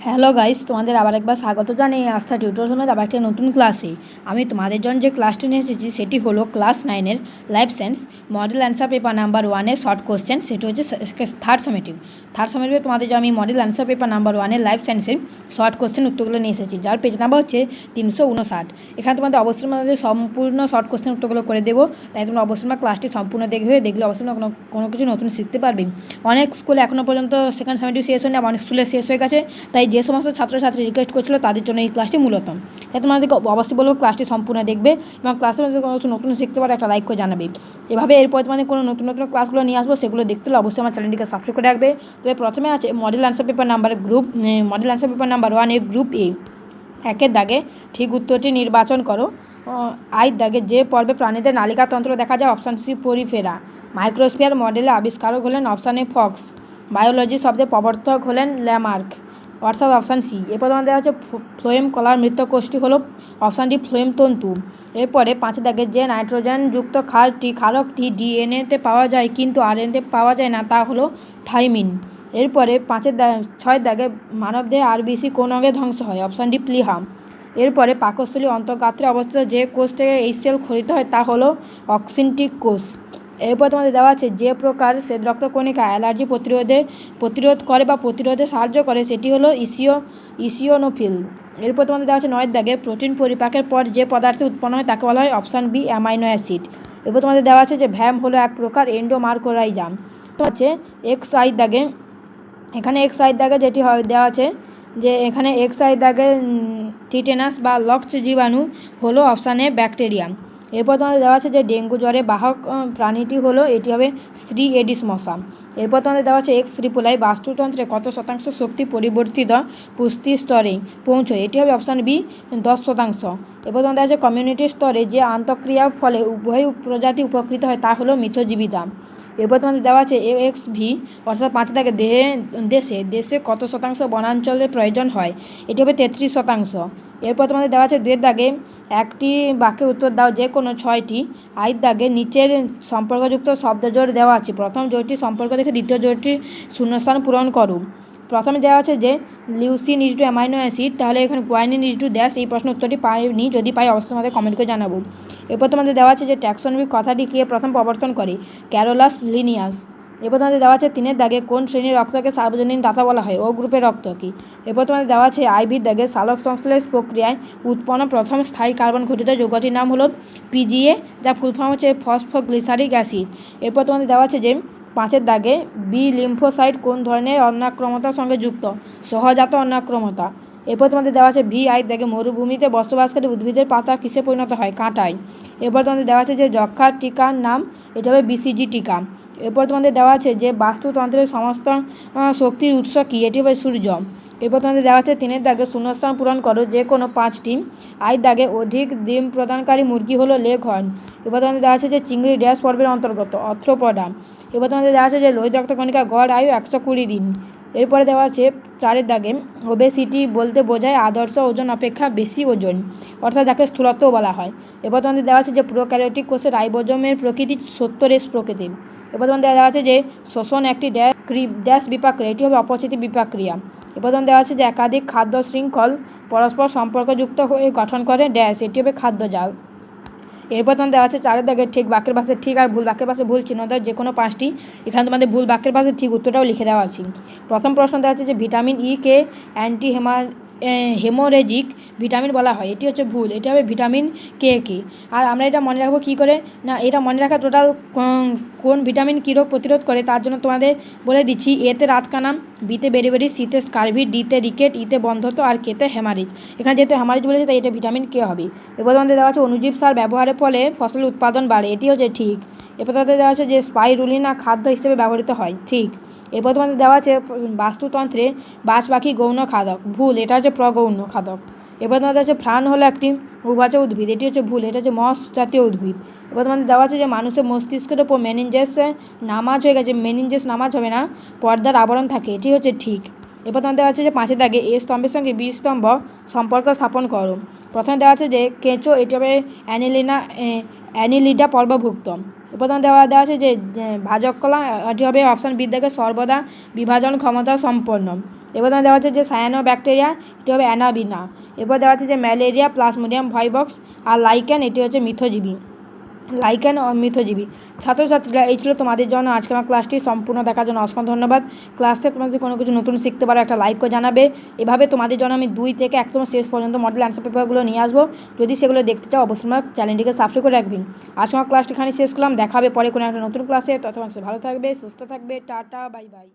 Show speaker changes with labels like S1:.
S1: Hello guys, তোমাদের আবার একবার স্বাগত জানাই আস্থা টিউটোরিয়ালের আবার একটা নতুন ক্লাসে। আমি তোমাদের জন্য যে ক্লাসটি নিয়ে এসেছি সেটি হলো ক্লাস 9-এর life science model answer paper number 1-এর শর্ট কোশ্চেন। সেটি হচ্ছে থার্ড সামেটিভে তোমাদের জন্য আমি মডেল অ্যান্সার পেপার নাম্বার 1-এর লাইফ সায়েন্সের শর্ট কোশ্চেন উত্তরগুলো নিয়ে এসেছি, যার পেজ নাম্বার হচ্ছে 359। এখানে তোমাদের অবশ্যই তোমাদের সম্পূর্ণ শর্ট কোশ্চেন উত্তরগুলো করে দেবো, তাই তোমরা অবশ্যই ক্লাসটি সম্পূর্ণ দেখলে অবশ্যই কোনো কিছু নতুন শিখতে পারবে। অনেক স্কুলে এখনও পর্যন্ত সেকেন্ড সামেটিভ শেষ হয়নি, অনেক স্কুলে শেষ হয়ে গেছে, তাই যে সমস্ত ছাত্রছাত্রী রিকোয়েস্ট করছিল তাদের জন্য এই ক্লাসটি মূলত। তাই তোমাদেরকে অবশ্যই বলবো ক্লাসটি সম্পূর্ণ দেখবে এবং ক্লাসের মধ্যে কোনো কিছু নতুন শিখতে পারে একটা লাইক করে জানাবে। এভাবে এরপর তোমাদের কোনো নতুন ক্লাসগুলো নিয়ে আসবো, সেগুলো দেখতে হলে অবশ্যই আমার চ্যানেলটিকে সাবস্ক্রাইব করে রাখবে। তবে প্রথমে আছে মডেল অ্যান্সার পেপার নাম্বার 1-এর গ্রুপ এ। একের দাগে ঠিক উত্তরটি নির্বাচন করো। আয়ের দাগে যে পর্বে প্রাণীদের নালিকাতন্ত্র দেখা যায়, অপশান সি পরিফেরা। মাইক্রোস্ফিয়ার মডেলে আবিষ্কারক হলেন অপশান এ ফক্স। বায়োলজি শব্দের প্রবর্তক হলেন ল্যামার্ক, অর্থাৎ অপশান সি। এরপর তোমাদের দেওয়া হচ্ছে ফ্লোয়েম কলার মৃত্যুকোষটি হলো অপশান ডি ফ্লোয়েম তন্তু। এরপরে 5 দাগে যে নাইট্রোজেনযুক্ত ক্ষারকটি ডিএনএতে পাওয়া যায় কিন্তু আরএনএতে পাওয়া যায় না, তা হলো থাইমিন। এরপরে 6 দাগে মানবদেহে আরবিসি কোন অঙ্গে ধ্বংস হয়, অপশান ডি প্লিহা। এরপরে পাকস্থলী অন্তঃগাত্রে অবস্থিত যে কোষ থেকে এই সেল খরিত হয় তা হলো অক্সিনটিক কোষ। এরপর তোমাদের দেওয়া আছে যে প্রকার শ্বেতরক্তকণিকা অ্যালার্জি প্রতিরোধ করে বা প্রতিরোধে সাহায্য করে সেটি হলো ইসিওনোফিল। এরপর তোমাদের দেওয়া আছে 9 দাগে প্রোটিন পরিপাকের পর যে পদার্থ উৎপন্ন হয় তাকে বলা হয় অপশান বি অ্যামাইনো অ্যাসিড। এরপর তোমাদের দেওয়া আছে যে ভ্যাম হলো এক প্রকার এন্ডোমার্কোরাইজাম। তো হচ্ছে এক্স আই দাগে যেটি হয় দেওয়া আছে যে এখানে এক্স আই দাগে টিটেনাস বা লক্স জীবাণু হলো অপশান এ ব্যাকটেরিয়া। এরপর তোমাদের দেওয়া আছে যে ডেঙ্গু জ্বরে বাহক প্রাণীটি হলো এটি হবে স্ত্রী এডিস মশা। এরপর তোমাদের দেওয়া আছে এক্স ত্রিপলাই বাস্তুতন্ত্রে কত শতাংশ শক্তি পরিবর্তিত পুষ্টি স্তরে পৌঁছয়, এটি হবে অপশান বি 10%। এরপর তোমাদের আছে কমিউনিটি স্তরে যে আন্তঃক্রিয়ার ফলে উভয় প্রজাতি উপকৃত হয় তা হলো মিথজীবিতা। এরপর তোমাদের দেওয়া আছে এক্স ভি, অর্থাৎ 5 দাগে দেশে কত শতাংশ বনাঞ্চলের প্রয়োজন হয়, এটি হবে 33%। এরপর তোমাদের দেওয়া আছে 2 দাগে একটি বাক্যের উত্তর দাও যে কোনো 6টি। আয়ের দাগে নিচের সম্পর্কযুক্ত শব্দজোড় দেওয়া আছে, প্রথম জোড়টি সম্পর্ক দেখে দ্বিতীয় জোড়টি শূন্যস্থান পূরণ করো। প্রথমে দেওয়া আছে যে leucine is to amino acid, তাহলে এখানে গুয়ানিন ইজ টু ড্যাশ। এই প্রশ্ন উত্তরটি পাইনি, যদি পাই অবশ্যই তোমাদের কমেন্ট করে জানাবো। এরপর তোমাদের দেওয়া আছে যে ট্যাক্সনমিক কথাটি কে প্রথম প্রবর্তন করে, ক্যারোলাস লিনিয়াস। এরপর তোমাদের দেওয়া আছে 3 দাগে কোন শ্রেণীর রক্তকে সার্বজনীন দাতা বলা হয়, ও গ্রুপের রক্ত কি। এরপর তোমাদের দেওয়া আছে আইভির দাগে সালোক সংশ্লেষ প্রক্রিয়ায় উৎপন্ন প্রথম স্থায়ী কার্বন ঘটিত যৌগটির নাম হলো পিজিএ, যা ফুল ফর্ম হচ্ছে ফসফোগ্লিসারিক অ্যাসিড। এরপর তোমাদের দেওয়া আছে যে 5 দাগে বি লিম্ফোসাইট কোন ধরনের অন্নাক্রমতার সঙ্গে যুক্ত, সহজাত অন্নাক্রমতা। এরপর তোমাদের দেওয়া আছে ভি আই দাগে মরুভূমিতে বসবাসকারী উদ্ভিদের পাতা কিসে পরিণত হয়, কাঁটায়। এরপর তোমাদের দেওয়া আছে যে যক্ষার টিকার নাম, এটা হবে বিসিজি টিকা। এরপর তোমাদের দেওয়া আছে যে বাস্তুতন্ত্রের সমস্ত শক্তির উৎস কী, এটি হবে সূর্য। এরপর তোমাদের দেওয়া আছে 3 দাগে শূন্যস্থান পূরণ করো যে কোনো 5টি। আই দাগে অধিক ডিম প্রদানকারী মুরগি হলো লেঘর্ন। এরপর তোমাদের দেওয়া আছে যে চিংড়ি ড্যাশ পর্বের অন্তর্গত, অর্থ্রোপডা। এরপর তোমাদের দেওয়া আছে যে লোহিত রক্তকণিকা গড় আয়ু 120 দিন। এরপরে দেওয়া আছে 4 দাগে ওবেসিটি বলতে বোঝায় আদর্শ ওজন অপেক্ষা বেশি ওজন, অর্থাৎ যাকে স্থূলত্বও বলা হয়। এরপর তোমাদের দেওয়া আছে যে প্রোক্যারিওটিক কোষের রাইবোজোমের প্রকৃতি 70S প্রকৃতির। এরপর তোমাদের দেওয়া আছে যে শ্বসন একটি ড্যাশ বিপাক্রিয়া, এটি হবে অপচিতি বিপাক্রিয়া। এরপর তোমাদের দেওয়া আছে যে একাধিক খাদ্য শৃঙ্খল পরস্পর সম্পর্কযুক্ত হয়ে গঠন করে ড্যাশ, এটি হবে খাদ্যজাল। এরপর তোমাদের দেওয়া আছে 4 দাগে ঠিক বাক্যের পাশে ঠিক আর ভুল বাক্যের পাশে ভুল চিহ্ন দেওয়া যে কোনো 5টি। এখানে তোমাদের ভুল বাক্যের পাশে ঠিক উত্তরটাও লিখে দেওয়া আছে। প্রথম প্রশ্ন দেওয়া আছে যে ভিটামিন ই কে হেমোরেজিক ভিটামিন বলা হয়, এটি হচ্ছে ভুল, এটি হবে ভিটামিন কে। আর আমরা এটা মনে রাখবো কী করে না, এটা মনে রাখা টোটাল কোন ভিটামিন কী রোগ প্রতিরোধ করে তার জন্য তোমাদের বলে দিচ্ছি। এতে রাতকানা, বিতে বেরিবেরি, সিতে স্কারভি, ডিতে রিকেট, ইতে বন্ধত্ব আর কেতে হেমারিজ। এখানে যেহেতু হেমারিজ বলেছে তাই এটা ভিটামিন কে হবে। এরপর তোমাদের দেওয়া আছে অনুজীব সার ব্যবহারের ফলে ফসলের উৎপাদন বাড়ে, এটি হচ্ছে ঠিক। এরপর তোমাদের দেওয়া আছে যে স্পাইরুলিনা খাদ্য হিসেবে ব্যবহৃত হয়, ঠিক। এরপর তোমাদের দেওয়া আছে বাস্তুতন্ত্রে বাজ পাখি গৌণ খাদক, ভুল, এটা হচ্ছে প্রগৌণ খাদক। এরপর তোমাদের আছে ফ্রান হলো একটি উভচর উদ্ভিদ, এটি হচ্ছে ভুল, এটা হচ্ছে মস জাতীয় উদ্ভিদ। এবার তোমাদের দেওয়া আছে যে মানুষের মস্তিষ্কের ওপর মেনিনজেস নামাজ হয়ে গেছে, মেনিনজেস নামাজ হবে না, পর্দার আবরণ থাকে, এটি হচ্ছে ঠিক। এরপর তোমাদের দেওয়া আছে যে 5 দাগে এ স্তম্ভের সঙ্গে বি স্তম্ভ সম্পর্ক স্থাপন করো। প্রথমে দেওয়া আছে যে কেঁচো, এটি হবে অ্যানিলিডা পর্বভুক্ত। এরপর তোমাদের দেওয়া আছে যে ভাজক কলা, এটি হবে অপশান বি দাগে সর্বদা বিভাজন ক্ষমতা সম্পন্ন। এবার তোমার দেওয়া আছে যে সায়ানো ব্যাকটেরিয়া, এটি হবে অ্যানাবিনা। এরপর দেওয়া আছে যে ম্যালেরিয়া প্লাজমোডিয়াম ভাইবক্স, আর লাইকেন, এটি হচ্ছে মিথজীবী। লাইকেন ও মিথজীবী। ছাত্রছাত্রীরা, এই ছিল তোমাদের জন্য আজকে আমার ক্লাসটি। সম্পূর্ণ দেখার জন্য অসংখ্য ধন্যবাদ। ক্লাসে তোমাদের কোনো কিছু নতুন শিখতে পারো, একটা লাইক করে জানাবে। এভাবে তোমাদের জন্য আমি 2 থেকে একদম শেষ পর্যন্ত মডেল অ্যান্সার পেপারগুলো নিয়ে আসবো। যদি সেগুলো দেখতে চাও অবশ্যই আমার চ্যানেলটিকে সাবস্ক্রাইব করে রাখবেন। আজকে আমার ক্লাসটি এখানে শেষ করলাম। দেখা হবে পরে কোনো একটা নতুন ক্লাসে। ততক্ষণ ভালো থাকবে, সুস্থ থাকবে। Tata, bye bye.